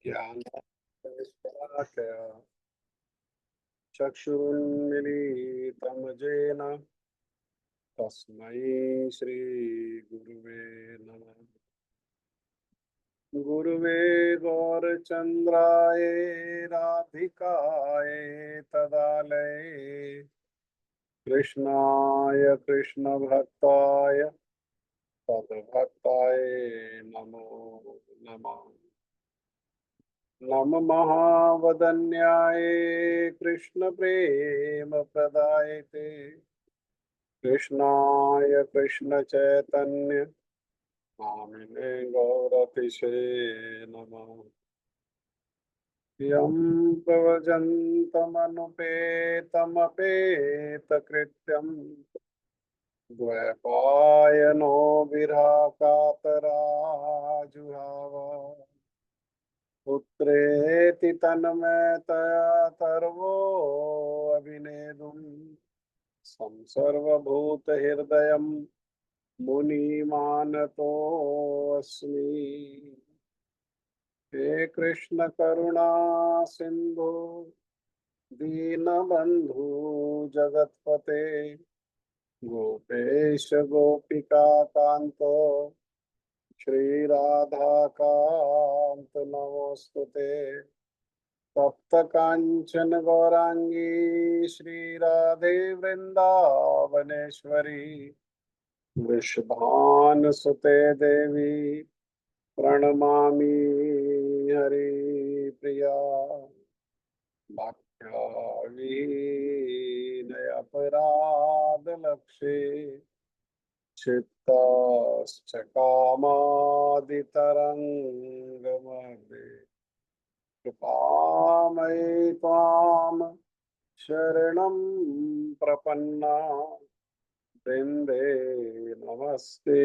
ज्ञानाञ्जनशलाकया चक्षुरुन्मीलितं येन तस्मै श्रीगुरुवे नमः। गुरुवे गौरचन्द्राय राधिकाय तदालये कृष्णाय कृष्णभक्ताय तद्भक्ताय नमो नमः। नम महावदन्याय कृष्णप्रेमप्रदायते कृष्णाय कृष्णचैतन्य नामिने गौरतिशे नमः। यं प्रव्रजन्तमनुपेतमपेतकृत्यं द्वैपायनो विरहकातराजुहाव पुत्रेति तन्मयतया तर्वोऽभिनेदुम् संसर्वभूतहृदयं मुनिमानतोऽस्मि। हे कृष्ण करुणा सिंधु दीनबंधु जगतपते गोपेश गोपिका कांत श्रीराधा कांत नमोस्तुते। तप्त कांचन गौरांगी श्रीराधे वृंदावनेश्वरी वृषभानुसुते देवी प्रणमामि हरिप्रिया। भक्त्याविनयपराधलक्षे क्षिप्ताश्च कामादितरङ्गमध्ये कृपामयि त्वां शरणं प्रपन्ना वृन्दे नमस्ते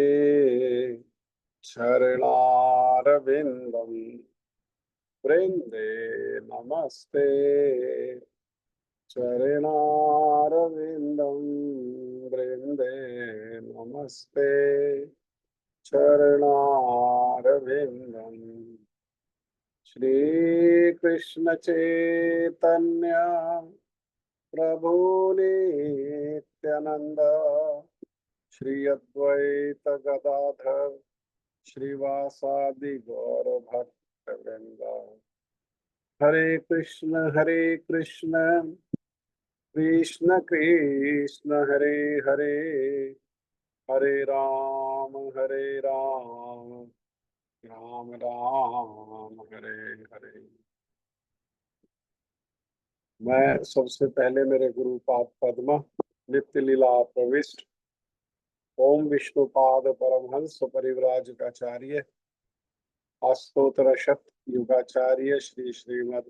चरणारविन्दं वृन्दे नमस्ते चरणारविन्दं वृन्दे नमस्ते चरणारविन्दम्। श्रीकृष्ण चैतन्य प्रभु नित्यानंद श्री अद्वैत गदाधर श्रीवासादि गौर भक्त वृंद। हरे कृष्ण कृष्ण कृष्ण हरे हरे हरे राम राम राम हरे हरे। मैं सबसे पहले मेरे गुरुपाद पद्म नित्य लीला प्रविष्ट ओम विष्णुपाद परमहंस परिव्राजकाचार्य अस्तोत्र शत युगाचार्य श्री श्रीमद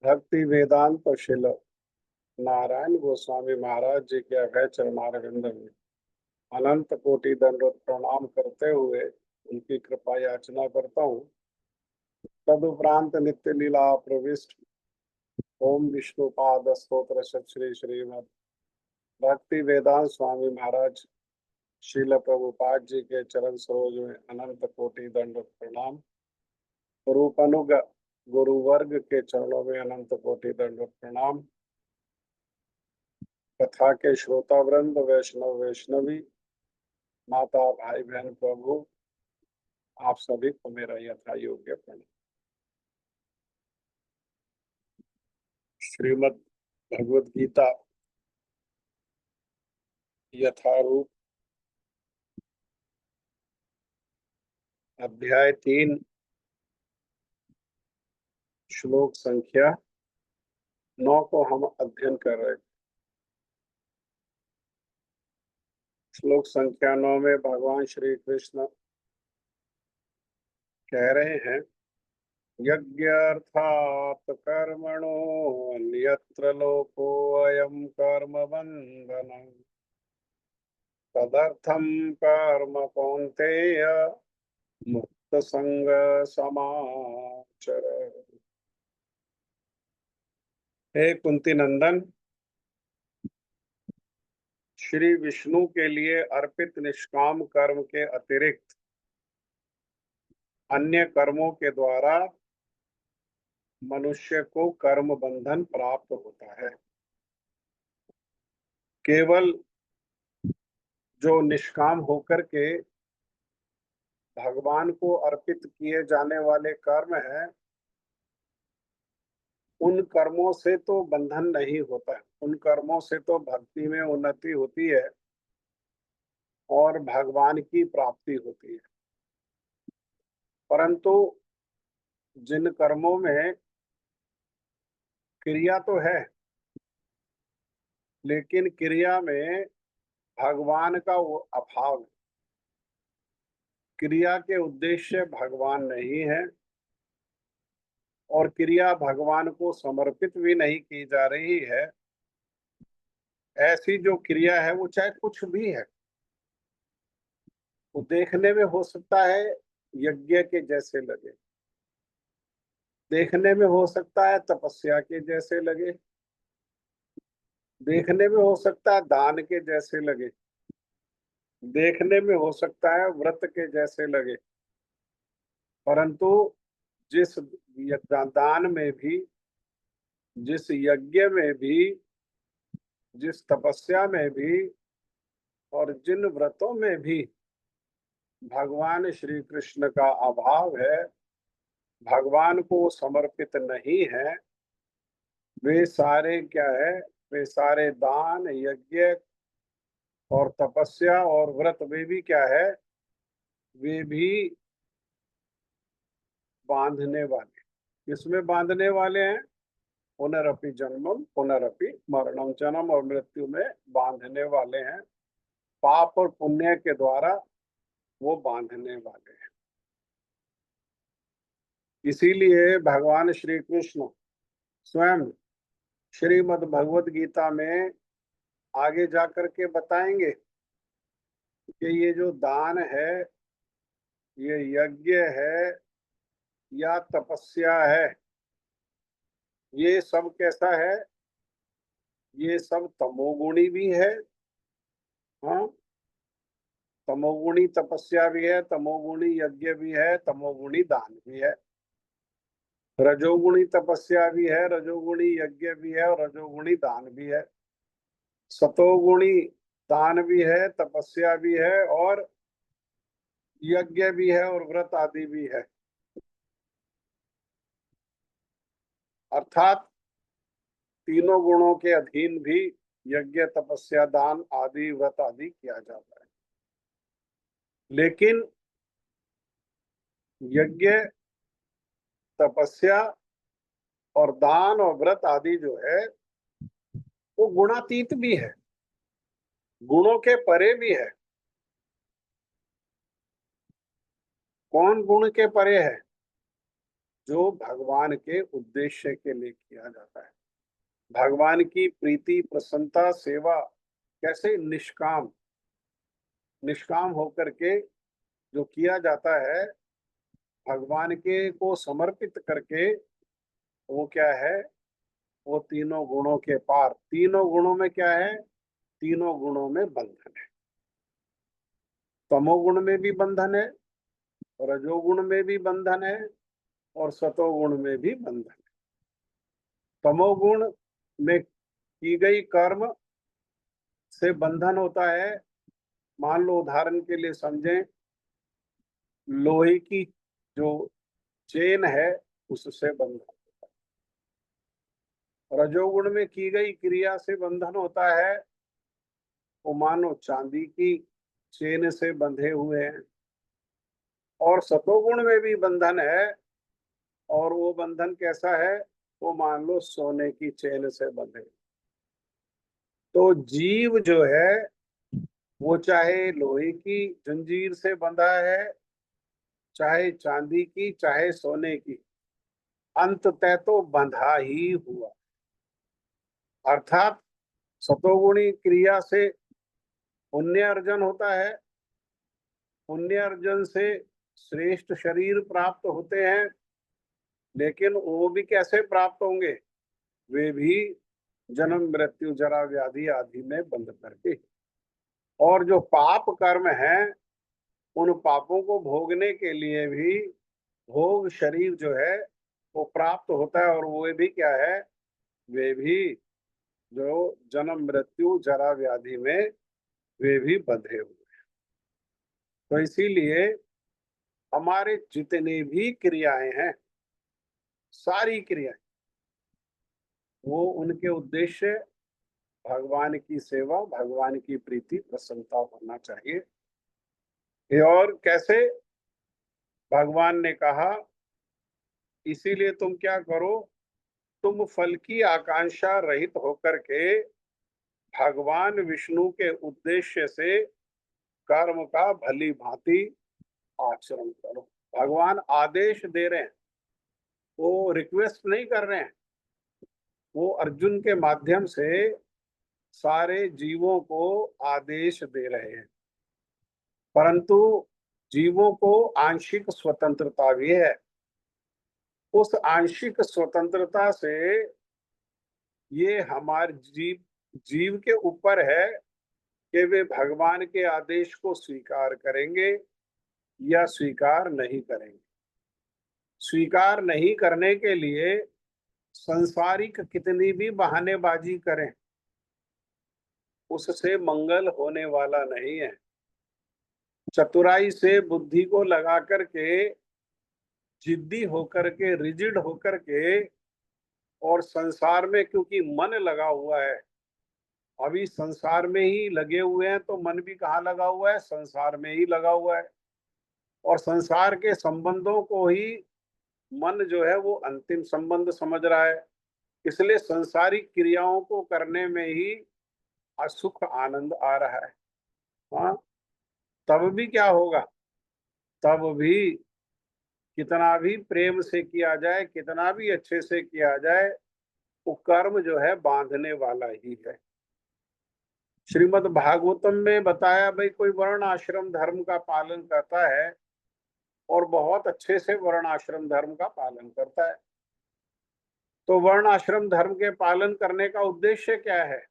भक्ति वेदांत शिल नारायण गोस्वामी महाराज जी के अभय चरणारविंद में अनंत कोटि दंडवत प्रणाम करते हुए उनकी कृपा याचना करता हूँ। तदुपरांत नित्य लीला प्रविष्ट ओम विष्णुपाद स्तोत्र शत श्री श्रीमद भक्ति वेदांत स्वामी महाराज शील प्रभुपाद जी के चरण सरोज में अनंत कोटि दंड प्रणाम। रूपानुग गुरुवर्ग के चरणों में अनंत कोटि दंड प्रणाम। कथा के श्रोता वृंद वैष्णव वैष्णवी माता भाई बहन प्रभु आप सभी को मेरा यथा योग्य प्रणाम। श्रीमद् भगवद गीता यथारूप अध्याय 3 श्लोक संख्या 9 को हम अध्ययन कर रहे हैं। श्लोक संख्या 9 में भगवान श्री कृष्ण कह रहे हैं यज्ञार्थात् कर्मणो अन्यत्र लोकोऽयं कर्म बन्धनं तदर्थं कर्म कौन्तेय मुक्त संग समाचर। हे कुंती नंदन, श्री विष्णु के लिए अर्पित निष्काम कर्म के अतिरिक्त अन्य कर्मों के द्वारा मनुष्य को कर्म बंधन प्राप्त होता है। केवल जो निष्काम होकर के भगवान को अर्पित किए जाने वाले कर्म हैं, उन कर्मों से तो बंधन नहीं होता है। उन कर्मों से तो भक्ति में उन्नति होती है और भगवान की प्राप्ति होती है। परंतु जिन कर्मों में क्रिया तो है, लेकिन क्रिया में भगवान का वो अभाव है, क्रिया के उद्देश्य भगवान नहीं है और क्रिया भगवान को समर्पित भी नहीं की जा रही है, ऐसी जो क्रिया है वो चाहे कुछ भी है, वो देखने में हो सकता है यज्ञ के जैसे लगे, देखने में हो सकता है तपस्या के जैसे लगे, देखने में हो सकता है दान के जैसे लगे, देखने में हो सकता है व्रत के जैसे लगे, परंतु जिस दान में भी, जिस यज्ञ में भी, जिस तपस्या में भी और जिन व्रतों में भी भगवान श्री कृष्ण का अभाव है, भगवान को समर्पित नहीं है, वे सारे क्या है, वे सारे दान यज्ञ और तपस्या और व्रत वे भी क्या है, वे भी बांधने वाले। किसमें बांधने वाले हैं? पुनरपि जन्मम पुनरपि मरणम, जन्म और मृत्यु में बांधने वाले हैं। पाप और पुण्य के द्वारा वो बांधने वाले हैं। इसीलिए भगवान श्री कृष्ण स्वयं श्रीमद् भगवत गीता में आगे जाकर के बताएंगे कि ये जो दान है, ये यज्ञ है या तपस्या है, ये सब कैसा है? ये सब तमोगुणी भी है। हाँ, तमोगुणी तपस्या भी है, तमोगुणी यज्ञ भी है, तमोगुणी दान भी है। रजोगुणी तपस्या भी है, रजोगुणी यज्ञ भी है और रजोगुणी दान भी है। सतोगुणी दान भी है, तपस्या भी है और यज्ञ भी है और व्रत आदि भी है। अर्थात तीनों गुणों के अधीन भी यज्ञ तपस्या दान आदि व्रत आदि किया जाता है। लेकिन यज्ञ तपस्या और दान और व्रत आदि जो है वो गुणातीत भी है, गुणों के परे भी है। कौन गुण के परे है? जो भगवान के उद्देश्य के लिए किया जाता है। भगवान की प्रीति प्रसन्नता सेवा कैसे निष्काम, निष्काम होकर के जो किया जाता है, भगवान के को समर्पित करके, वो क्या है? वो तीनों गुणों के पार। तीनों गुणों में क्या है? तीनों गुणों में बंधन है। तमोगुण में भी बंधन है, रजोगुण में भी बंधन है और सतोगुण में भी बंधन है। तमोगुण में की गई कर्म से बंधन होता है। मान लो उदाहरण के लिए समझें, लोहे की जो चेन है उससे बंधन। रजोगुण में की गई क्रिया से बंधन होता है, वो मानो चांदी की चेन से बंधे हुए हैं। और सतोगुण में भी बंधन है, और वो बंधन कैसा है? वो मान लो सोने की चेन से बंधे। तो जीव जो है वो चाहे लोहे की जंजीर से बंधा है, चाहे चांदी की, चाहे सोने की, अंततः तो बंधा ही हुआ। अर्थात सतोगुणी क्रिया से पुण्य अर्जन होता है, पुण्य अर्जन से श्रेष्ठ शरीर प्राप्त होते हैं, लेकिन वो भी कैसे प्राप्त होंगे? वे भी जन्म मृत्यु जरा व्याधि आदि में बंध करके। और जो पाप कर्म है, उन पापों को भोगने के लिए भी भोग शरीर जो है वो प्राप्त होता है, और वो भी क्या है, वे भी जो जन्म मृत्यु जरा व्याधि में वे भी बंधे हुए। तो इसीलिए हमारे जितनी भी क्रियाएं हैं, सारी क्रियाएं, वो उनके उद्देश्य भगवान की सेवा, भगवान की प्रीति प्रसन्नता होना चाहिए। ये और कैसे? भगवान ने कहा, इसीलिए तुम क्या करो, तुम फल की आकांक्षा रहित होकर के भगवान विष्णु के उद्देश्य से कर्म का भली भांति आचरण करो। भगवान आदेश दे रहे हैं, वो रिक्वेस्ट नहीं कर रहे हैं, वो अर्जुन के माध्यम से सारे जीवों को आदेश दे रहे हैं। परंतु जीवों को आंशिक स्वतंत्रता भी है। उस आंशिक स्वतंत्रता से ये हमारे जीव के ऊपर है कि वे भगवान के आदेश को स्वीकार करेंगे या स्वीकार नहीं करेंगे। स्वीकार नहीं करने के लिए संसारिक कितनी भी बहानेबाजी करें, उससे मंगल होने वाला नहीं है। चतुराई से बुद्धि को लगा करके, जिद्दी होकर के, रिजिड होकर के, और संसार में क्योंकि मन लगा हुआ है, अभी संसार में ही लगे हुए हैं, तो मन भी कहाँ लगा हुआ है, संसार में ही लगा हुआ है। और संसार के संबंधों को ही मन जो है वो अंतिम संबंध समझ रहा है। इसलिए संसारिक क्रियाओं को करने में ही असुख आनंद आ रहा है। हाँ, तब भी क्या होगा, तब भी कितना भी प्रेम से किया जाए, कितना भी अच्छे से किया जाए, वो कर्म जो है बांधने वाला ही है। श्रीमद् भागवतम में बताया, भाई कोई वर्ण आश्रम धर्म का पालन करता है और बहुत अच्छे से वर्ण आश्रम धर्म का पालन करता है, तो वर्ण आश्रम धर्म के पालन करने का उद्देश्य क्या है?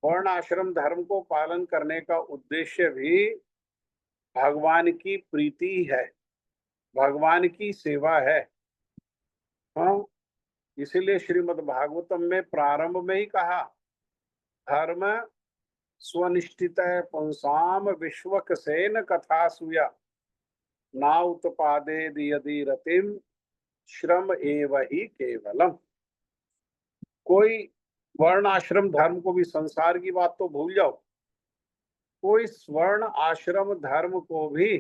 वर्ण आश्रम धर्म को पालन करने का उद्देश्य भी भगवान की प्रीति है, भगवान की सेवा है। हाँ, इसीलिए श्रीमद् भागवतम में प्रारंभ में ही कहा, धर्म स्वनिष्ठित पुंसाम विश्वक सेन कथा सूया ना उत्पादे यदि रतिम श्रम एव ही केवलम। कोई वर्ण आश्रम धर्म को भी, संसार की बात तो भूल जाओ, कोई स्वर्ण आश्रम धर्म को भी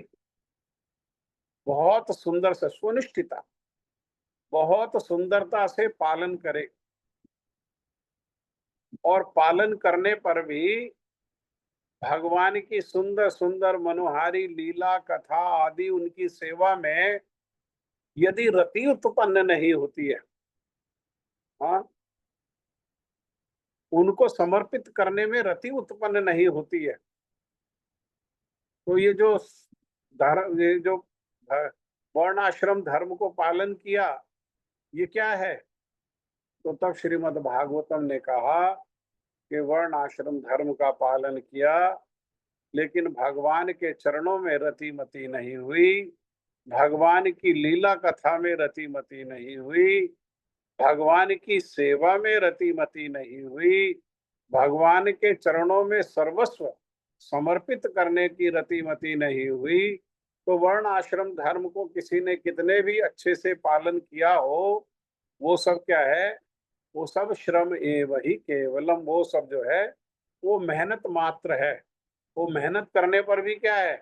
बहुत सुंदर से, स्वनिष्ठिता, बहुत सुंदरता से पालन करे, और पालन करने पर भी भगवान की सुंदर सुंदर मनोहारी लीला कथा आदि उनकी सेवा में यदि रति उत्पन्न नहीं होती है, हाँ, उनको समर्पित करने में रति उत्पन्न नहीं होती है, तो ये जो धर्म, ये जो वर्ण आश्रम धर्म को पालन किया, ये क्या है? तो तब श्रीमद् भागवतम ने कहा कि वर्ण आश्रम धर्म का पालन किया, लेकिन भगवान के चरणों में रतिमती नहीं हुई, भगवान की लीला कथा में रतिमती नहीं हुई, भगवान की सेवा में रतिमती नहीं हुई, भगवान के चरणों में सर्वस्व समर्पित करने की रतिमती नहीं हुई, तो वर्ण आश्रम धर्म को किसी ने कितने भी अच्छे से पालन किया हो, वो सब क्या है, वो सब श्रम एव ही केवलम, वो सब जो है वो मेहनत मात्र है। वो मेहनत करने पर भी क्या है,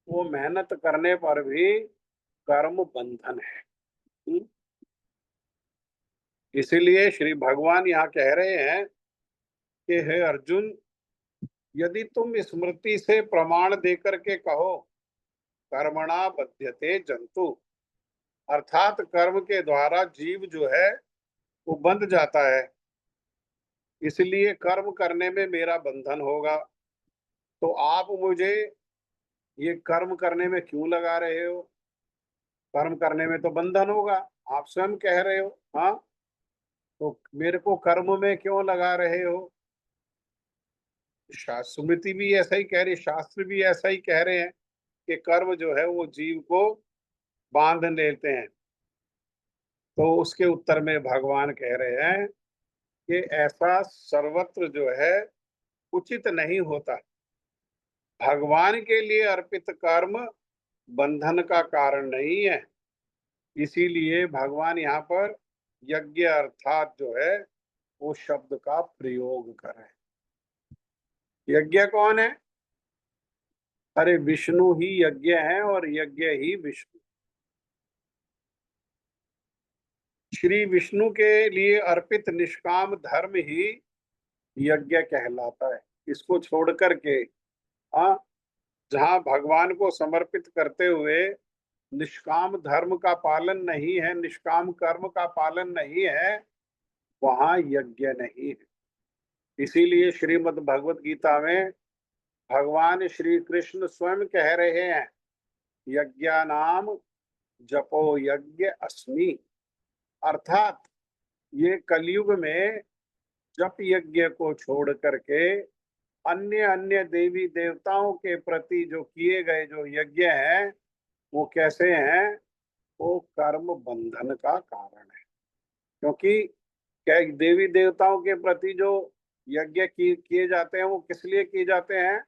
वो मेहनत करने पर भी कर्म बंधन है। इसीलिए श्री भगवान यहाँ कह रहे हैं कि हे अर्जुन, यदि तुम स्मृति से प्रमाण देकर के कहो कर्मणा बध्यते जंतु, अर्थात कर्म के द्वारा जीव जो है वो बंध जाता है, इसलिए कर्म करने में मेरा बंधन होगा, तो आप मुझे ये कर्म करने में क्यों लगा रहे हो? कर्म करने में तो बंधन होगा, आप स्वयं कह रहे हो। हाँ, तो मेरे को कर्म में क्यों लगा रहे हो? स्मृति भी ऐसा ही कह रही, शास्त्र भी ऐसा ही कह रहे हैं कि कर्म जो है वो जीव को बांध लेते हैं। तो उसके उत्तर में भगवान कह रहे हैं कि ऐसा सर्वत्र जो है उचित नहीं होता। भगवान के लिए अर्पित कर्म बंधन का कारण नहीं है। इसीलिए भगवान यहाँ पर यज्ञ अर्थात जो है वो शब्द का प्रयोग कर रहे हैं। यज्ञ कौन है? अरे विष्णु ही यज्ञ है और यज्ञ ही विष्णु। श्री विष्णु के लिए अर्पित निष्काम धर्म ही यज्ञ कहलाता है। इसको छोड़ करके हाँ, जहाँ भगवान को समर्पित करते हुए निष्काम धर्म का पालन नहीं है, निष्काम कर्म का पालन नहीं है, वहां यज्ञ नहीं है। इसीलिए श्रीमद् भगवत गीता में भगवान श्री कृष्ण स्वयं कह रहे हैं, यज्ञानाम जपो यज्ञ अस्मि। अर्थात ये कलयुग में जप यज्ञ को छोड़ करके अन्य अन्य देवी देवताओं के प्रति जो किए गए जो यज्ञ हैं वो कैसे हैं? वो कर्म बंधन का कारण है। क्योंकि क्या देवी देवताओं के प्रति जो यज्ञ किए जाते हैं वो किस लिए किए जाते हैं?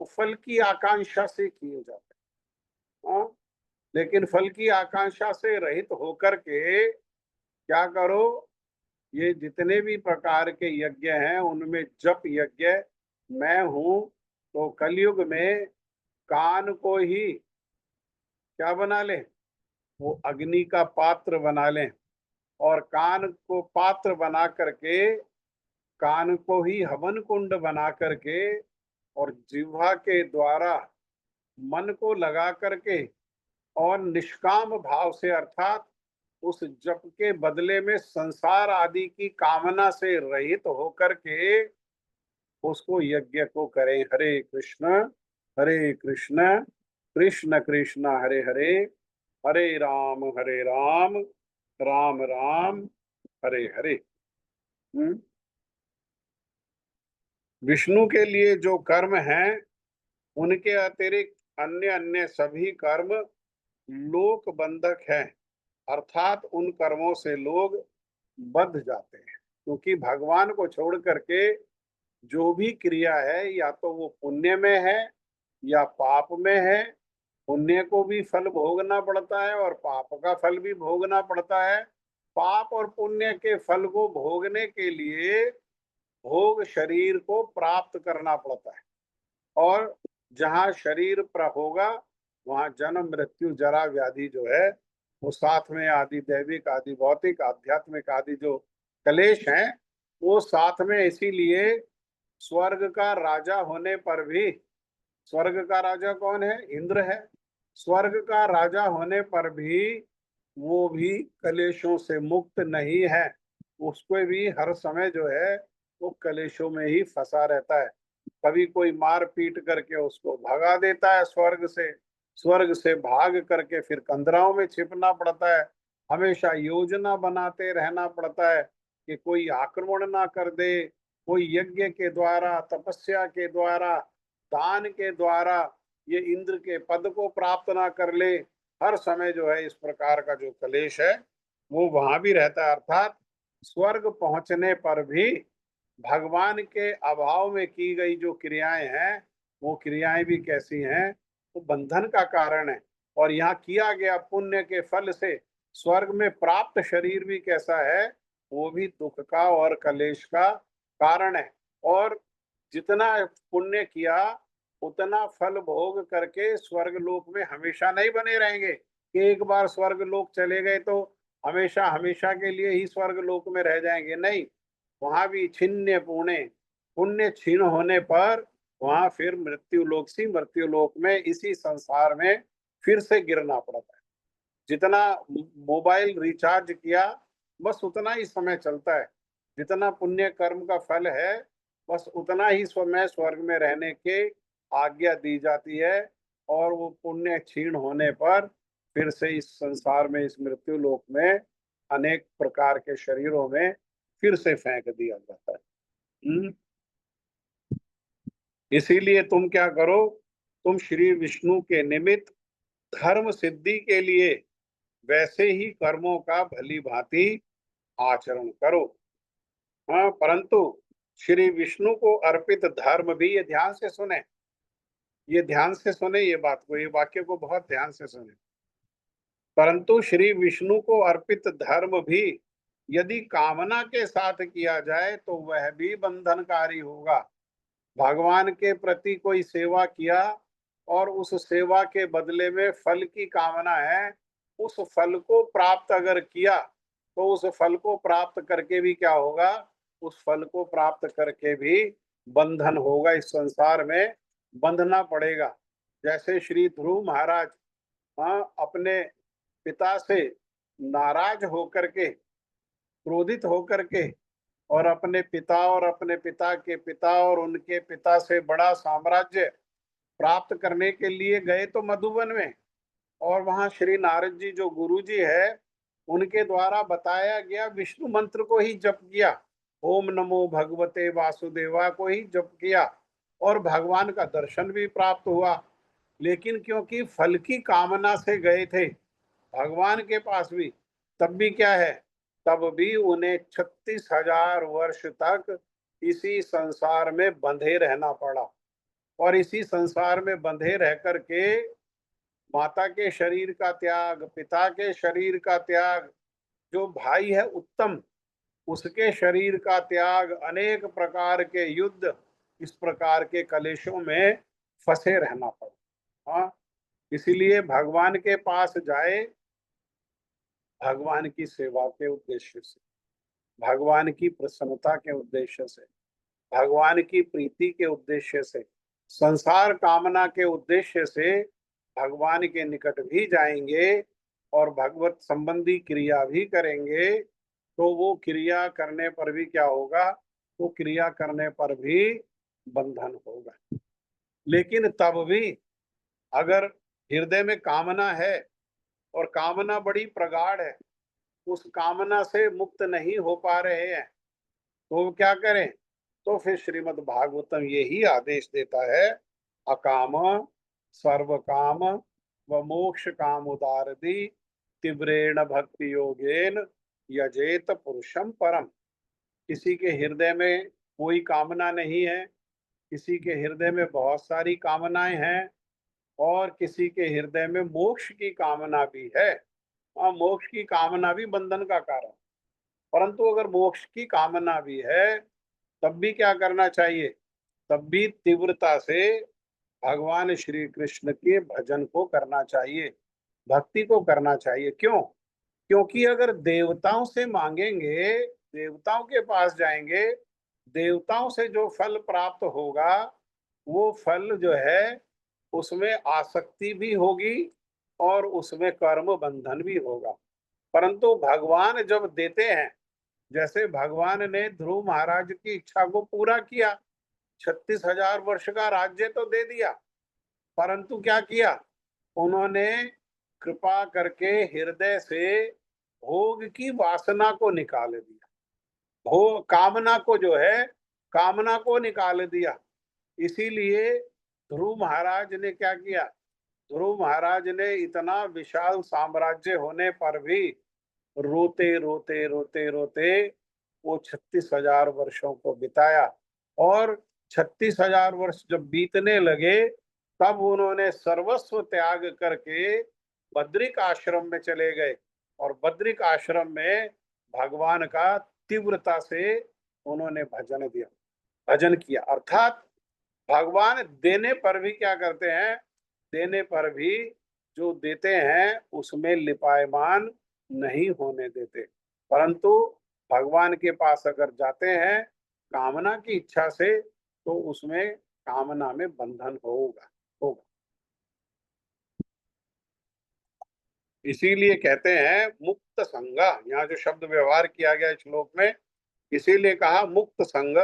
वो फल की आकांक्षा से किए जाते हैं। हाँ? लेकिन फल की आकांक्षा से रहित होकर के क्या करो, ये जितने भी प्रकार के यज्ञ हैं उनमें जप यज्ञ मैं हूं, तो कलयुग में कान को ही क्या बना लें? वो अग्नि का पात्र बना लें और कान को पात्र बना करके कान को ही हवन कुंड बना करके और जिह्वा के द्वारा मन को लगा करके और निष्काम भाव से अर्थात उस जप के बदले में संसार आदि की कामना से रहित होकर के उसको यज्ञ को करें। हरे कृष्ण कृष्ण कृष्ण हरे हरे, हरे राम राम राम हरे हरे। विष्णु के लिए जो कर्म हैं उनके अतिरिक्त अन्य अन्य सभी कर्म लोक बंधक हैं। अर्थात उन कर्मों से लोग बंध जाते हैं। क्योंकि भगवान को छोड़ करके जो भी क्रिया है या तो वो पुण्य में है या पाप में है। पुण्य को भी फल भोगना पड़ता है और पाप का फल भी भोगना पड़ता है। पाप और पुण्य के फल को भोगने के लिए भोग शरीर को प्राप्त करना पड़ता है। और जहाँ शरीर पर होगा वहां जन्म मृत्यु जरा व्याधि जो है वो साथ में आदि दैविक आदि भौतिक आध्यात्मिक आदि जो कलेश हैं वो साथ में। इसीलिए स्वर्ग का राजा होने पर भी, स्वर्ग का राजा कौन है? इंद्र है। स्वर्ग का राजा होने पर भी वो भी कलेशों से मुक्त नहीं है। उसको भी हर समय जो है वो कलेशों में ही फंसा रहता है। कभी कोई मार पीट करके उसको भगा देता है स्वर्ग से, स्वर्ग से भाग करके फिर कंदराओं में छिपना पड़ता है। हमेशा योजना बनाते रहना पड़ता है कि कोई आक्रमण ना कर दे, कोई यज्ञ के द्वारा तपस्या के द्वारा दान के द्वारा ये इंद्र के पद को प्राप्त ना कर ले। हर समय जो है इस प्रकार का जो कलेश है वो वहां भी रहता है। अर्थात स्वर्ग पहुंचने पर भी भगवान के अभाव में की गई जो क्रियाएं हैं वो क्रियाएं भी कैसी हैं? वो बंधन का कारण है। और यहाँ किया गया पुण्य के फल से स्वर्ग में प्राप्त शरीर भी कैसा है? वो भी दुख का और कलेश का कारण है। और जितना पुण्य किया उतना फल भोग करके स्वर्ग लोक में हमेशा नहीं बने रहेंगे कि एक बार स्वर्ग लोक चले गए तो हमेशा हमेशा के लिए ही स्वर्ग लोक में रह जाएंगे। नहीं, वहां भी छिन्न पुण्य पुण्य छीन होने पर वहां फिर मृत्यु लोक सी मृत्यु लोक में इसी संसार में फिर से गिरना पड़ता है। जितना मोबाइल रिचार्ज किया बस उतना ही समय चलता है। जितना पुण्य कर्म का फल है बस उतना ही समय स्वर्ग में रहने के आज्ञा दी जाती है। और वो पुण्य क्षीण होने पर फिर से इस संसार में इस मृत्यु लोक में अनेक प्रकार के शरीरों में फिर से फेंक दिया जाता है। इसीलिए तुम क्या करो, तुम श्री विष्णु के निमित्त धर्म सिद्धि के लिए वैसे ही कर्मों का भली भांति आचरण करो। हाँ, परंतु श्री विष्णु को अर्पित धर्म भी, ये ध्यान से सुने, ये ध्यान से सुने, ये बात को, ये वाक्य को बहुत ध्यान से सुने। परंतु श्री विष्णु को अर्पित धर्म भी यदि कामना के साथ किया जाए तो वह भी बंधनकारी होगा। भगवान के प्रति कोई सेवा किया और उस सेवा के बदले में फल की कामना है, उस फल को प्राप्त अगर किया तो उस फल को प्राप्त करके भी क्या होगा, उस फल को प्राप्त करके भी बंधन होगा, इस संसार में बंधना पड़ेगा। जैसे श्री ध्रुव महाराज, हाँ, अपने पिता से नाराज होकर के, क्रोधित होकर के, और अपने पिता और अपने पिता के पिता और उनके पिता से बड़ा साम्राज्य प्राप्त करने के लिए गए तो मधुबन में, और वहां श्री नारद जी जो गुरु जी है उनके द्वारा बताया गया विष्णु मंत्र को ही जप किया, ओम नमो भगवते वासुदेवा को ही जप किया, और भगवान का दर्शन भी प्राप्त हुआ। लेकिन क्योंकि फल की कामना से गए थे भगवान के पास भी, तब भी क्या है, तब भी उन्हें 36,000 वर्ष तक इसी संसार में बंधे रहना पड़ा। और इसी संसार में बंधे रह करके माता के शरीर का त्याग, पिता के शरीर का त्याग, जो भाई है उत्तम उसके शरीर का त्याग, अनेक प्रकार के युद्ध, इस प्रकार के कलेशों में फंसे रहना पड़ा। हाँ, इसीलिए भगवान के पास जाए भगवान की सेवा के उद्देश्य से, भगवान की प्रसन्नता के उद्देश्य से, भगवान की प्रीति के उद्देश्य से, संसार कामना के उद्देश्य से भगवान के निकट भी जाएंगे और भगवत संबंधी क्रिया भी करेंगे, तो वो क्रिया करने पर भी क्या होगा, वो क्रिया करने पर भी बंधन होगा। लेकिन तब भी अगर हृदय में कामना है और कामना बड़ी प्रगाढ़ है, उस कामना से मुक्त नहीं हो पा रहे हैं, तो क्या करें, तो फिर श्रीमद् भागवतम यही आदेश देता है, अकाम सर्व काम व मोक्ष काम उदारदी तीव्रेण भक्ति योगेन यजेत पुरुषम परम। किसी के हृदय में कोई कामना नहीं है, किसी के हृदय में बहुत सारी कामनाएं हैं, और किसी के हृदय में मोक्ष की कामना भी है। हाँ, मोक्ष की कामना भी बंधन का कारण, परंतु अगर मोक्ष की कामना भी है तब भी क्या करना चाहिए, तब भी तीव्रता से भगवान श्री कृष्ण के भजन को करना चाहिए, भक्ति को करना चाहिए। क्यों? क्योंकि अगर देवताओं से मांगेंगे, देवताओं के पास जाएंगे, देवताओं से जो फल प्राप्त होगा वो फल जो है उसमें आसक्ति भी होगी और उसमें कर्म बंधन भी होगा। परंतु भगवान जब देते हैं, जैसे भगवान ने ध्रुव महाराज की इच्छा को पूरा किया, 36,000 वर्ष का राज्य तो दे दिया, परंतु क्या किया उन्होंने, कृपा करके हृदय से भोग की वासना को निकाल दिया, भोग कामना को जो है, कामना को निकाल दिया। इसीलिए ध्रुव महाराज ने क्या किया, ध्रुव महाराज ने इतना विशाल साम्राज्य होने पर भी रोते रोते रोते रोते वो 36,000 वर्षों को बिताया। और 36,000 वर्ष जब बीतने लगे तब उन्होंने सर्वस्व त्याग करके बद्रिक आश्रम में चले गए, और बद्रिक आश्रम में भगवान का तीव्रता से उन्होंने भजन दिया, भजन किया। अर्थात भगवान देने पर भी क्या करते हैं, देने पर भी जो देते हैं उसमें लिपायमान नहीं होने देते, परंतु भगवान के पास अगर जाते हैं कामना की इच्छा से तो उसमें कामना में बंधन होगा होगा। इसीलिए कहते हैं मुक्त संग, यहाँ जो शब्द व्यवहार किया गया श्लोक में, इसीलिए कहा मुक्त संग।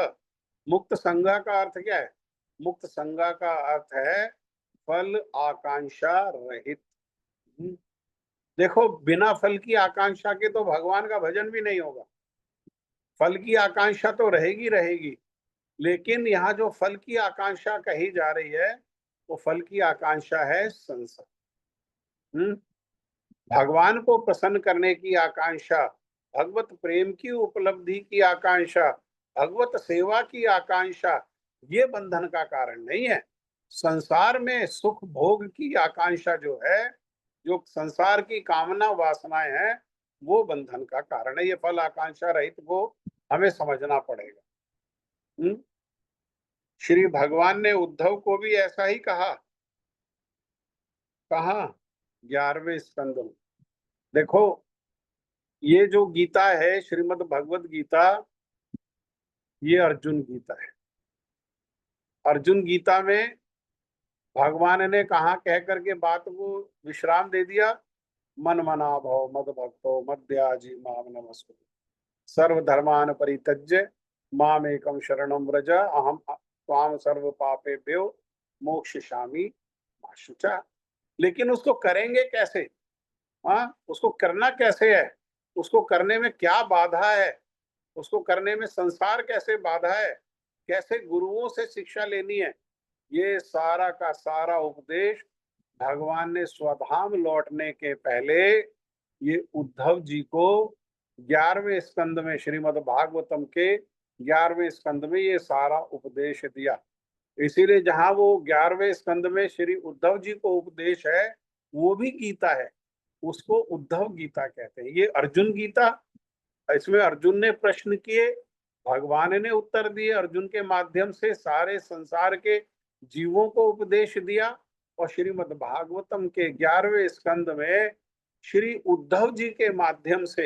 मुक्त संग का अर्थ क्या है, मुक्त संग का अर्थ है फल आकांक्षा रहित। देखो, बिना फल की आकांक्षा के तो भगवान का भजन भी नहीं होगा, फल की आकांक्षा तो रहेगी रहेगी, लेकिन यहाँ जो फल की आकांक्षा कही जा रही है वो फल की आकांक्षा है संसार। भगवान को प्रसन्न करने की आकांक्षा, भगवत प्रेम की उपलब्धि की आकांक्षा, भगवत सेवा की आकांक्षा, ये बंधन का कारण नहीं है। संसार में सुख भोग की आकांक्षा जो है, जो संसार की कामना वासनाएं हैं, वो बंधन का कारण है। ये फल आकांक्षा रहित को हमें समझना पड़ेगा। श्री भगवान ने उद्धव को भी ऐसा ही कहा। कहा 11वें स्कंद में। देखो, ये जो गीता है, श्रीमद् भगवत गीता, ये अर्जुन गीता है। अर्जुन गीता में भगवान ने कहा कह करके बात को विश्राम दे दिया, मन मना भव मद भक्तो मद्याजी माम नमस्कुरु सर्वधर्मान परित्यज्य माम एकम शरणम व्रज अहम त्वाम सर्व पापेभ्यो मोक्षयिष्यामि मा शुचा। लेकिन उसको करेंगे कैसे? हाँ, उसको करना कैसे है? उसको करने में क्या बाधा है? उसको करने में संसार कैसे बाधा है? कैसे गुरुओं से शिक्षा लेनी है? ये सारा का सारा उपदेश भगवान ने स्वधाम लौटने के पहले ये उद्धव जी को 11वें स्कंद में, श्रीमद् भागवतम के 11वें स्कंद में ये सारा उपदेश दिया। इसीलिए जहां वो 11वें स्कंद में श्री उद्धव जी को उपदेश है, वो भी गीता है, उसको उद्धव गीता कहते हैं। ये अर्जुन गीता, इसमें अर्जुन ने प्रश्न किए, भगवान ने उत्तर दिए, अर्जुन के माध्यम से सारे संसार के जीवों को उपदेश दिया। और श्रीमद् भागवतम के 11वें स्कंद में श्री उद्धव जी के माध्यम से,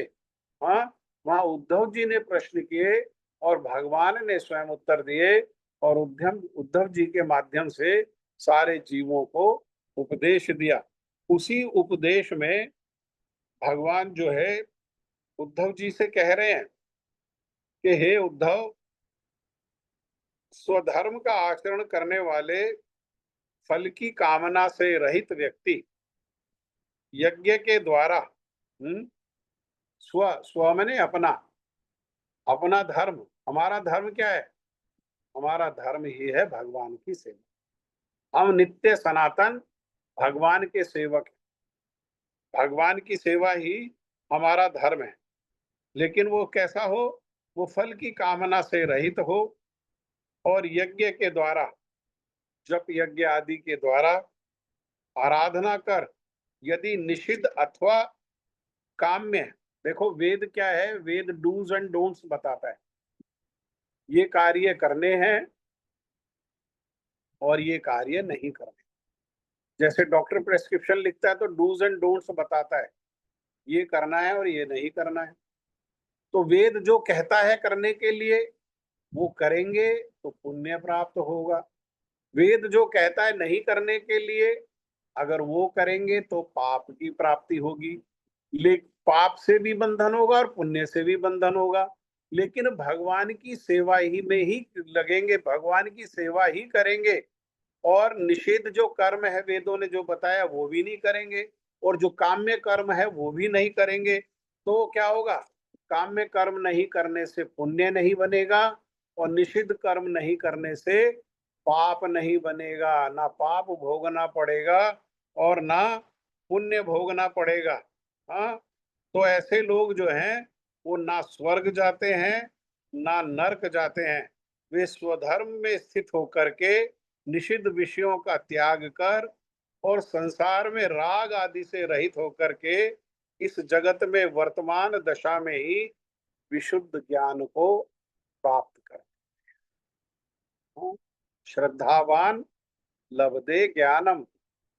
हाँ, वहां उद्धव जी ने प्रश्न किए और भगवान ने स्वयं उत्तर दिए, और उद्धव जी के माध्यम से सारे जीवों को उपदेश दिया। उसी उपदेश में भगवान जो है उद्धव जी से कह रहे हैं कि हे उद्धव, स्वधर्म का आचरण करने वाले, फल की कामना से रहित व्यक्ति यज्ञ के द्वारा, स्व स्व मैंने अपना, अपना धर्म, हमारा धर्म क्या है? हमारा धर्म ही है भगवान की सेवा। हम नित्य सनातन भगवान के सेवक हैं। भगवान की सेवा ही हमारा धर्म है। लेकिन वो कैसा हो? वो फल की कामना से रहित हो और यज्ञ के द्वारा, जप यज्ञ आदि के द्वारा आराधना कर, यदि निषिद्ध अथवा काम्य, देखो वेद क्या है? वेद डूज एंड डोंट्स बताता है। ये कार्य करने हैं और ये कार्य नहीं करने। जैसे डॉक्टर प्रेस्क्रिप्शन लिखता है तो डूज एंड डोंट्स बताता है, ये करना है और ये नहीं करना है। तो वेद जो कहता है करने के लिए, वो करेंगे तो पुण्य प्राप्त होगा। वेद जो कहता है नहीं करने के लिए, अगर वो करेंगे तो पाप की प्राप्ति होगी। लेकिन पाप से भी बंधन होगा और पुण्य से भी बंधन होगा। लेकिन भगवान की सेवा ही में ही लगेंगे, भगवान की सेवा ही करेंगे, और निषेध जो कर्म है वेदों ने जो बताया वो भी नहीं करेंगे, और जो काम्य कर्म है वो भी नहीं करेंगे। तो क्या होगा? काम्य कर्म नहीं करने से पुण्य नहीं बनेगा, और निषिद्ध कर्म नहीं करने से पाप नहीं बनेगा। ना पाप भोगना पड़ेगा और ना पुण्य भोगना पड़ेगा। हाँ, तो ऐसे लोग जो हैं वो ना स्वर्ग जाते हैं ना नरक जाते हैं। वे स्वधर्म में स्थित होकर के निषिद्ध विषयों का त्याग कर और संसार में राग आदि से रहित होकर के इस जगत में वर्तमान दशा में ही विशुद्ध ज्ञान को प्राप्त कर। श्रद्धावान लभते ज्ञानम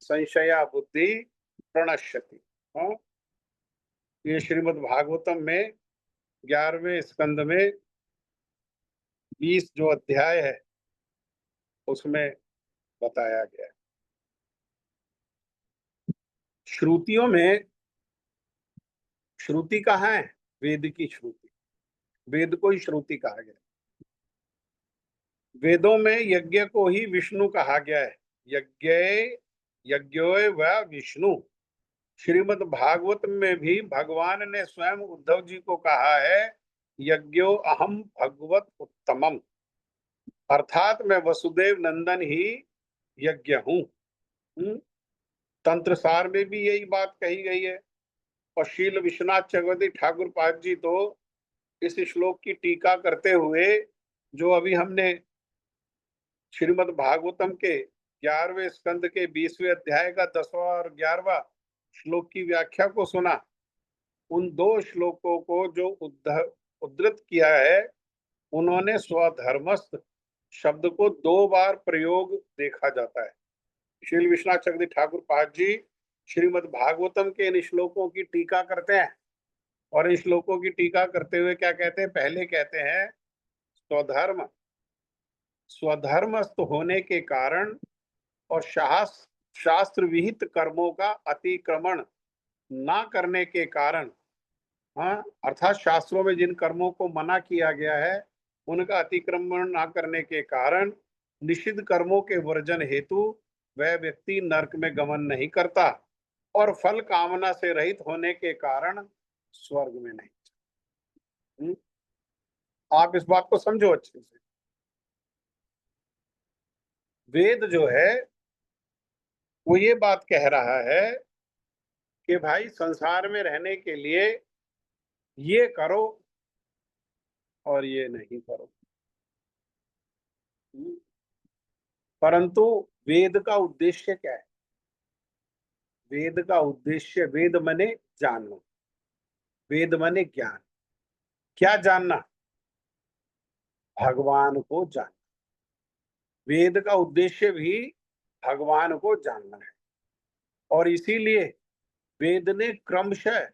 संशया बुद्धि प्रणश्यति। हाँ, ये श्रीमद् भागवतम में 11वें स्कंद में 20 जो अध्याय है उसमें बताया गया है। श्रुतियों में, श्रुति कहाँ है? वेद की श्रुति, वेद को ही श्रुति कहा गया। वेदों में यज्ञ को ही विष्णु कहा गया है। यज्ञ यज्ञोय व विष्णु। श्रीमद् भागवत में भी भगवान ने स्वयं उद्धव जी को कहा है, यज्ञो अहम भगवत उत्तमम, अर्थात मैं वसुदेव नंदन ही यज्ञ हूँ। तंत्र सार में भी यही बात कही गई है। और शील विश्वनाथ चक्रवर्ती ठाकुर पाद जी तो इस श्लोक की टीका करते हुए, जो अभी हमने श्रीमद् भागवतम के 11वें स्कंद के 20वें अध्याय का 10वां और 11वां श्लोक की व्याख्या को सुना, उन दो श्लोकों को जो उद्धृत किया है, उन्होंने स्वधर्मस्थ शब्द को 2 बार प्रयोग देखा जाता है। श्री विश्वनाथ चक्रवर्ती ठाकुर पाद जी श्रीमद् भागवतम के इन श्लोकों की टीका करते हैं, और इन श्लोकों की टीका करते हुए क्या कहते हैं? पहले कहते हैं स्वधर्मस्थ होने के कारण और शास्त्र विहित कर्मों का अतिक्रमण ना करने के कारण, हाँ, अर्थात शास्त्रों में जिन कर्मों को मना किया गया है उनका अतिक्रमण ना करने के कारण निषिद्ध कर्मों के वर्जन हेतु वह व्यक्ति नरक में गमन नहीं करता, और फल कामना से रहित होने के कारण स्वर्ग में नहीं। आप इस बात को समझो अच्छे से। वेद जो है वो ये बात कह रहा है कि भाई संसार में रहने के लिए ये करो और ये नहीं करो। परंतु वेद का उद्देश्य क्या है? वेद का उद्देश्य, वेद माने जानना, वेद माने ज्ञान। क्या जानना? भगवान को जानना। वेद का उद्देश्य भी भगवान को जानना है, और इसीलिए वेद ने क्रमशः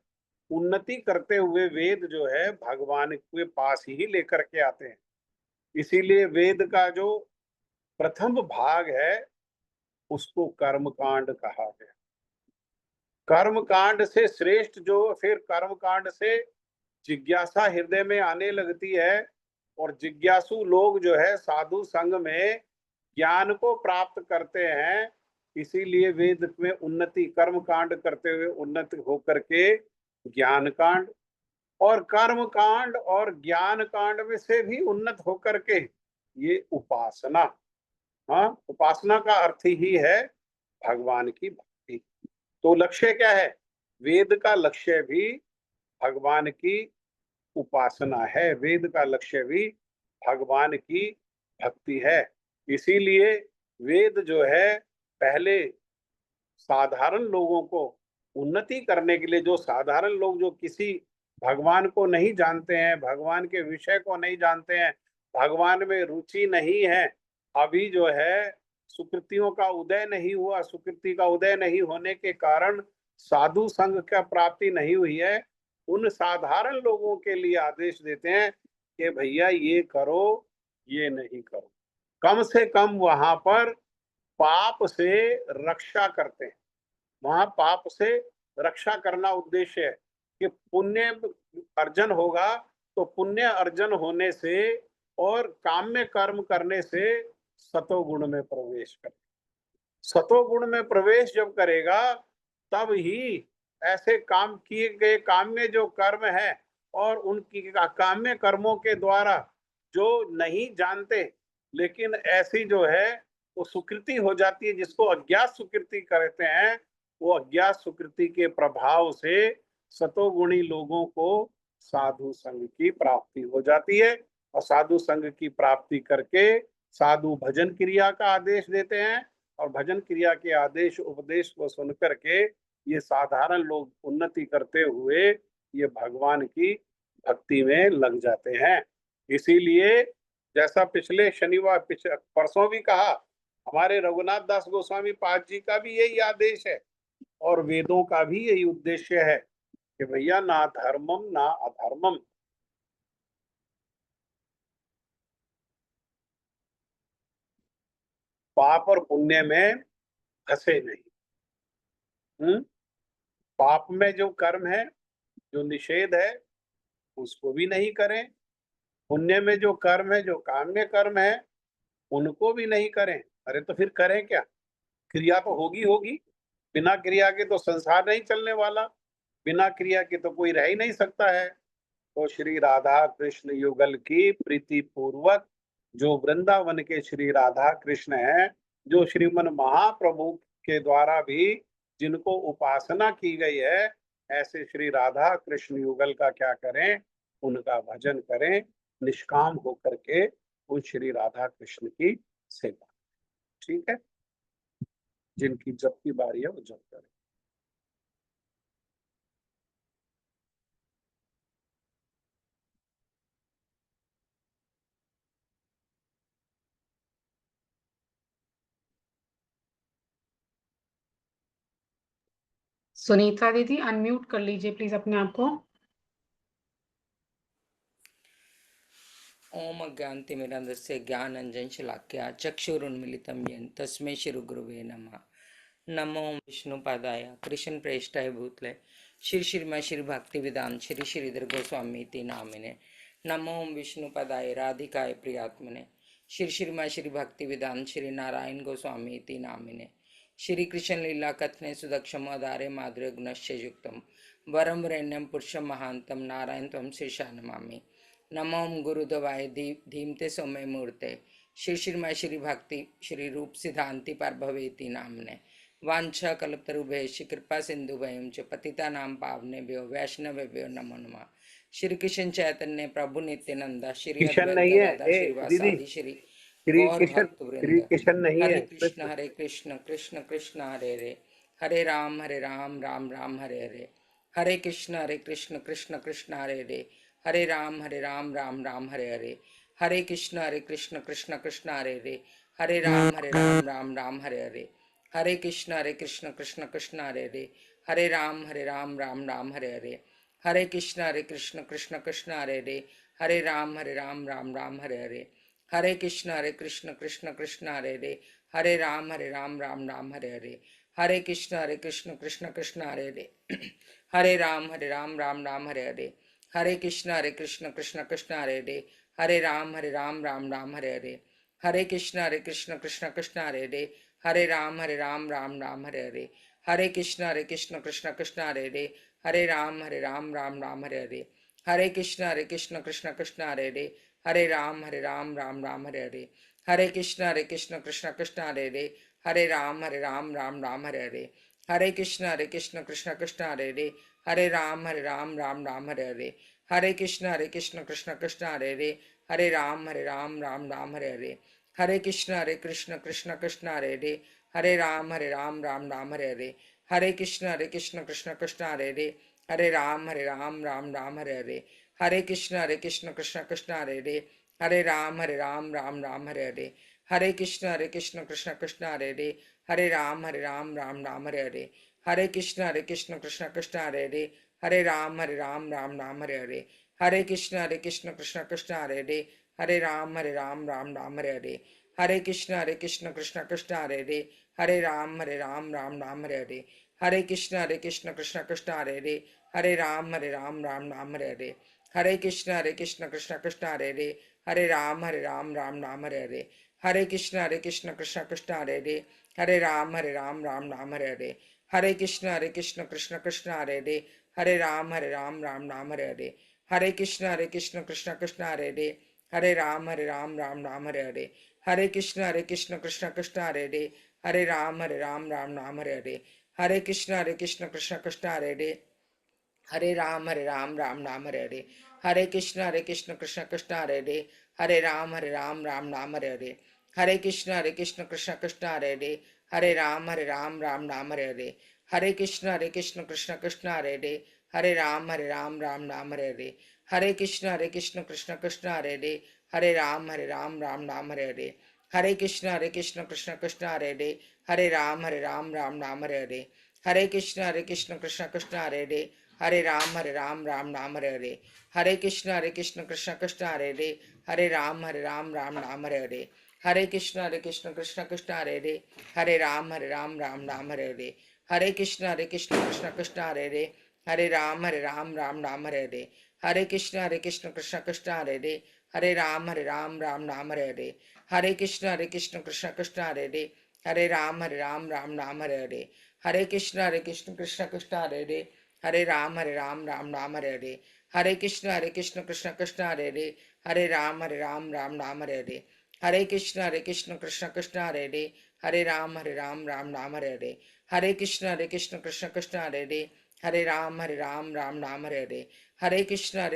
उन्नति करते हुए वेद जो है भगवान के पास ही लेकर के आते हैं। इसीलिए वेद का जो प्रथम भाग है उसको कर्मकांड कहा गया। कर्मकांड से श्रेष्ठ जो फिर कर्मकांड से जिज्ञासा हृदय में आने लगती है, और जिज्ञासु लोग जो है साधु संग में ज्ञान को प्राप्त करते हैं। इसीलिए वेद में उन्नति, कर्म कांड करते हुए उन्नति होकर के ज्ञान कांड, और कर्म कांड और ज्ञान कांड में से भी उन्नत होकर के ये उपासना, हाँ, उपासना का अर्थ ही है भगवान की भक्ति। तो लक्ष्य क्या है? वेद का लक्ष्य भी भगवान की उपासना है, वेद का लक्ष्य भी भगवान की भक्ति है। इसीलिए वेद जो है पहले साधारण लोगों को उन्नति करने के लिए, जो साधारण लोग जो किसी भगवान को नहीं जानते हैं, भगवान के विषय को नहीं जानते हैं, भगवान में रुचि नहीं है, अभी जो है सुकृतियों का उदय नहीं हुआ, सुकृति का उदय नहीं होने के कारण साधु संघ का प्राप्ति नहीं हुई है, उन साधारण लोगों के लिए आदेश देते हैं कि भैया ये करो, ये नहीं करो। कम से कम वहां पर पाप से रक्षा करते हैं, वहां पाप से रक्षा करना उद्देश्य है कि पुण्य अर्जन होगा, तो पुण्य अर्जन होने से और काम्य कर्म करने से सतोगुण में प्रवेश करे। सतोगुण में प्रवेश जब करेगा तब ही ऐसे काम किए गए काम्य जो कर्म है और उनकी काम्य कर्मों के द्वारा जो नहीं जानते, लेकिन ऐसी जो है वो सुकृति हो जाती है, जिसको अज्ञात सुकृति कहते हैं, वो अज्ञात सुकृति के प्रभाव से सतोगुणी लोगों को साधु संघ की प्राप्ति हो जाती है, और साधु संघ की प्राप्ति करके साधु भजन क्रिया का आदेश देते हैं, और भजन क्रिया के आदेश उपदेश को सुन करके ये साधारण लोग उन्नति करते हुए ये भगवान की भक्ति में लग जाते हैं। इसीलिए जैसा पिछले शनिवार परसों भी कहा, हमारे रघुनाथ दास गोस्वामी पाद जी का भी यही आदेश है, और वेदों का भी यही उद्देश्य है कि भैया ना धर्मम ना अधर्मम, पाप और पुण्य में फंसे नहीं। पाप में जो कर्म है, जो निषेध है, उसको भी नहीं करें। पुण्य में जो कर्म है, जो काम्य कर्म है, उनको भी नहीं करें। अरे तो फिर करें क्या? क्रिया तो होगी होगी, बिना क्रिया के तो संसार नहीं चलने वाला, बिना क्रिया के तो कोई रह ही नहीं सकता है। तो श्री राधा कृष्ण युगल की प्रीति पूर्वक जो वृंदावन के श्री राधा कृष्ण हैं, जो श्रीमन महाप्रभु के द्वारा भी जिनको उपासना की गई है, ऐसे श्री राधा कृष्ण युगल का क्या करें, उनका भजन करें, निष्काम होकर के उन श्री राधा कृष्ण की सेवा। ठीक है, जिनकी जब की बारी है वो जब करें। सुनीता दीदी अनम्यूट कर लीजिए प्लीज अपने आप को। ओम अज्ञानतिमिरन्धस्य ज्ञानाञ्जनशलाकया चक्षुरुन्मीलितं येन तस्मै श्रीगुरुवे नमः। नमो विष्णुपादाय कृष्णप्रेष्ठाय भूतले श्री श्रीमय श्री भक्तिवेदांत श्री श्रीधर गोस्वामी इति नामिने। नमो विष्णुपादाय राधिकाय प्रियात्मने श्री श्रीमय श्री भक्तिवेदांत श्री नारायण गोस्वामी इति नामिने। श्री कृष्ण लीला कथने सुदक्षम अदारे माधुर्य गुणस्य युक्तम वरम वरेण्यम पुरुषम महांतम नारायण तम शीर्षा नमामि। नमो गुरुदेवाय धीमते सौम्य मूर्ते श्री श्रीमय श्री भक्ति श्री रूप सिद्धांति पर भवेति नामने। वांछा कल्पतरुभ्यश्च कृपा सिंधुभयं च पतितानां पावनेभ्यो वैष्णवेभ्यो नमो नमः। श्री कृष्ण चैतन्य प्रभु नित्यानंद श्री किशन अद्वैत नहीं है, गदाधर ए दीदी, श्रीवासादि श्री श्री गौर किशन, भक्त श्री वृंद। किशन नहीं है, हरे कृष्ण कृष्ण कृष्ण हरे हरे हरे राम राम राम हरे हरे। हरे कृष्ण कृष्ण कृष्ण हरे हरे हरे राम राम राम हरे हरे। हरे कृष्ण कृष्ण कृष्ण हरे हरे हरे राम राम हरे हरे। हरे कृष्ण कृष्ण कृष्ण हरे हरे हरे राम राम हरे हरे। हरे कृष्ण कृष्ण कृष्ण हरे हरे हरे राम राम हरे हरे। हरे कृष्ण कृष्ण कृष्ण हरे हरे हरे राम राम हरे हरे। हरे कृष्ण कृष्ण कृष्ण हरे हरे हरे राम राम हरे हरे। हरे कृष्ण कृष्ण कृष्ण हरे हरे हरे राम राम हरे हरे। हरे कृष्ण कृष्ण कृष्ण हरे हरे हरे राम राम हरे हरे। हरे कृष्ण कृष्ण कृष्ण हरे हरे हरे राम राम हरे हरे। हरे कृष्ण कृष्ण कृष्ण हरे हरे हरे राम राम हरे हरे। हरे कृष्ण कृष्ण कृष्ण हरे हरे हरे राम राम हरे हरे। हरे कृष्ण कृष्ण कृष्ण हरे हरे हरे राम राम हरे हरे। हरे कृष्ण कृष्ण कृष्ण हरे हरे हरे राम राम हरे हरे। हरे कृष्ण कृष्ण कृष्ण हरे हरे हरे राम राम हरे हरे। हरे कृष्ण कृष्ण कृष्ण हरे हरे हरे राम राम हरे हरे। हरे कृष्ण कृष्ण कृष्ण हरे हरे हरे राम राम हरे हरे। हरे कृष्ण कृष्ण कृष्ण हरे हरे हरे राम राम हरे हरे। हरे कृष्ण कृष्ण कृष्ण हरे हरे हरे राम राम हरे हरे। हरे कृष्ण कृष्ण कृष्ण हरे हरे हरे राम राम हरे हरे। हरे कृष्ण कृष्ण कृष्ण हरे हरे हरे राम राम हरे हरे। हरे कृष्ण कृष्ण कृष्ण हरे हरे हरे राम राम हरे हरे। हरे कृष्ण कृष्ण कृष्ण हरे हरे हरे राम राम हरे हरे। हरे कृष्ण कृष्ण कृष्ण हरे हरे हरे राम राम हरे हरे। हरे कृष्ण कृष्ण कृष्ण हरे हरे हरे राम राम हरे हरे। हरे कृष्ण कृष्ण कृष्ण हरे हरे हरे राम राम हरे हरे। हरे कृष्ण कृष्ण कृष्ण हरे हरे हरे राम राम हरे हरे। हरे कृष्ण कृष्ण कृष्ण हरे हरे हरे राम राम हरे हरे। हरे कृष्ण कृष्ण कृष्ण हरे हरे हरे राम राम हरे हरे। हरे कृष्ण कृष्ण कृष्ण हरे हरे हरे राम राम हरे हरे। हरे कृष्ण कृष्ण कृष्ण हरे हरे हरे राम राम हरे हरे। हरे कृष्ण कृष्ण कृष्ण हरे हरे हरे राम राम हरे हरे। हरे कृष्ण कृष्ण कृष्ण हरे हरे हरे राम राम हरे हरे। हरे कृष्ण कृष्ण कृष्ण हरे हरे हरे राम राम हरे हरे। हरे कृष्ण कृष्ण कृष्ण हरे हरे हरे राम राम हरे हरे। हरे कृष्ण कृष्ण कृष्ण हरे हरे हरे राम राम हरे हरे। हरे कृष्ण कृष्ण कृष्ण हरे हरे हरे राम राम हरे हरे। हरे कृष्ण कृष्ण कृष्ण हरे हरे हरे राम राम हरे हरे। हरे कृष्ण कृष्ण कृष्ण हरे हरे हरे राम राम हरे हरे। हरे कृष्ण कृष्ण कृष्ण हरे हरे हरे राम राम हरे हरे। हरे कृष्ण कृष्ण कृष्ण हरे हरे हरे राम राम हरे हरे। हरे कृष्ण कृष्ण कृष्ण हरे हरे हरे राम राम हरे हरे। हरे कृष्ण कृष्ण कृष्ण हरे हरे हरे राम राम राम हरे हरे, हरे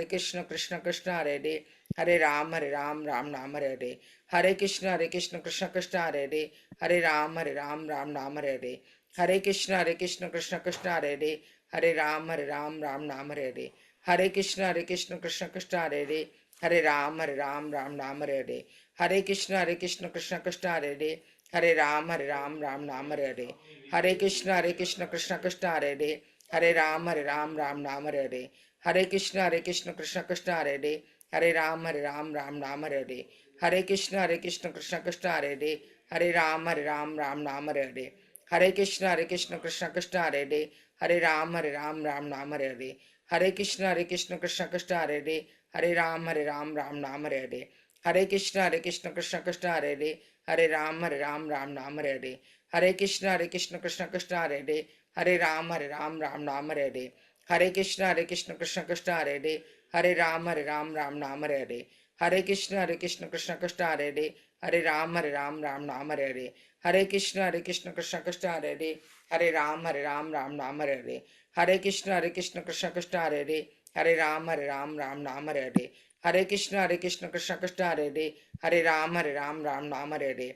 कृष्ण कृष्ण कृष्ण हरे हरे, हरे राम राम राम हरे हरे, हरे कृष्ण कृष्ण कृष्ण हरे हरे, हरे राम राम हरे हरे, हरे कृष्ण कृष्ण कृष्ण हरे हरे, हरे राम राम हरे हरे, हरे कृष्ण कृष्ण कृष्ण हरे हरे, हरे राम राम हरे हरे, हरे कृष्ण कृष्ण कृष्ण हरे हरे, हरे राम राम हरे हरे, हरे कृष्ण कृष्ण कृष्ण हरे हरे, हरे राम राम हरे हरे, हरे कृष्ण कृष्ण कृष्ण हरे हरे, हरे राम राम हरे हरे, हरे कृष्ण कृष्ण कृष्ण हरे हरे, हरे राम राम हरे हरे, हरे कृष्ण कृष्ण कृष्ण हरे हरे, हरे राम राम हरे हरे, हरे कृष्ण कृष्ण कृष्ण हरे हरे, हरे राम राम हरे हरे, हरे कृष्ण कृष्ण कृष्ण हरे हरे, हरे राम राम हरे हरे, हरे कृष्ण कृष्ण कृष्ण हरे हरे, हरे राम राम हरे हरे, हरे कृष्ण कृष्ण कृष्ण हरे हरे, हरे राम राम हरे हरे, हरे कृष्ण कृष्ण कृष्ण हरे हरे, हरे राम राम हरे हरे, हरे कृष्ण कृष्ण कृष्ण कृष्ण हरे हरे, हरे राम राम हरे हरे, हरे कृष्ण कृष्ण कृष्ण कृष्ण हरे हरे, हरे राम राम हरे हरे, हरे कृष्ण कृष्ण कृष्ण कृष्ण हरे हरे, हरे राम राम हरे हरे,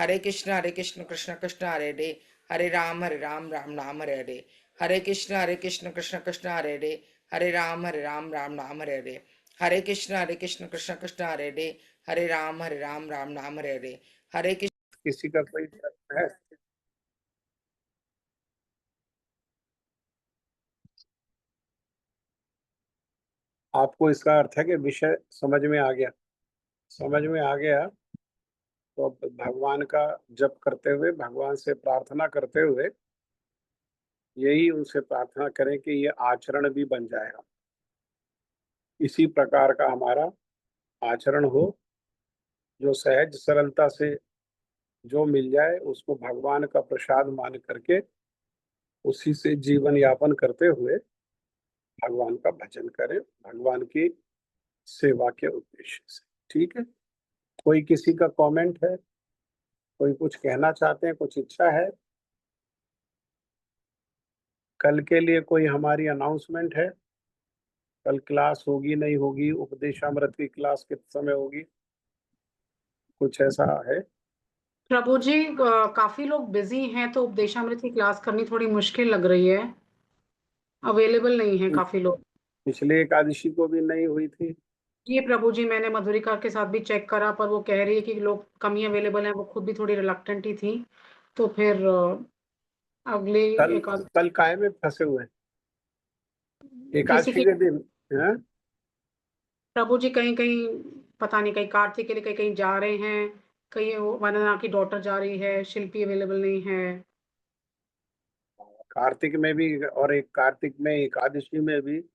हरे कृष्ण कृष्ण कृष्ण हरे हरे, हरे राम राम हरे हरे, हरे कृष्ण कृष्ण कृष्ण हरे हरे, हरे राम राम हरे हरे, हरे कृष्ण कृष्ण कृष्ण हरे हरे, हरे राम राम हरे हरे, हरे कृष्ण। किसी का कोई प्रश्न है? आपको इसका अर्थ है कि विषय समझ में आ गया? समझ में आ गया तो अब भगवान का जप करते हुए, भगवान से प्रार्थना करते हुए यही उनसे प्रार्थना करें कि ये आचरण भी बन जाएगा। इसी प्रकार का हमारा आचरण हो, जो सहज सरलता से जो मिल जाए उसको भगवान का प्रसाद मान करके उसी से जीवन यापन करते हुए भगवान का भजन करें, भगवान की सेवा के उद्देश्य से। ठीक है? कोई किसी का कमेंट है? कोई कुछ कहना चाहते हैं? कुछ इच्छा है? कल के लिए कोई हमारी अनाउंसमेंट है? कल क्लास होगी नहीं होगी? उपदेशामृत की क्लास किस समय होगी? कुछ ऐसा है? प्रभु जी, काफी लोग बिजी हैं तो उपदेशामृत की क्लास करनी थोड़ी मुश्किल लग रही है। अवेलेबल नहीं है काफी लोग। पिछले एकादशी को भी नहीं हुई थी? ये प्रभु जी, मैंने मधुरिका के साथ भी चेक करा, पर वो कह रही है कि लोग कम ही अवेलेबल हैं। वो खुद भी थोड़ी रिलक्टेंट ही थी। तो फिर अगले कल एक आध कल काहे में फंसे हुए हैं? किसी एकादशी की के दिन है? प्रभु जी कहीं कहीं पता नहीं, कहीं कार्तिक के लिए कहीं कहीं जा रहे हैं, कहीं वंदना की डॉटर जा रही है, शिल्पी अवेलेबल नहीं है। कार्तिक में भी और एक कार्तिक में एकादशी में भी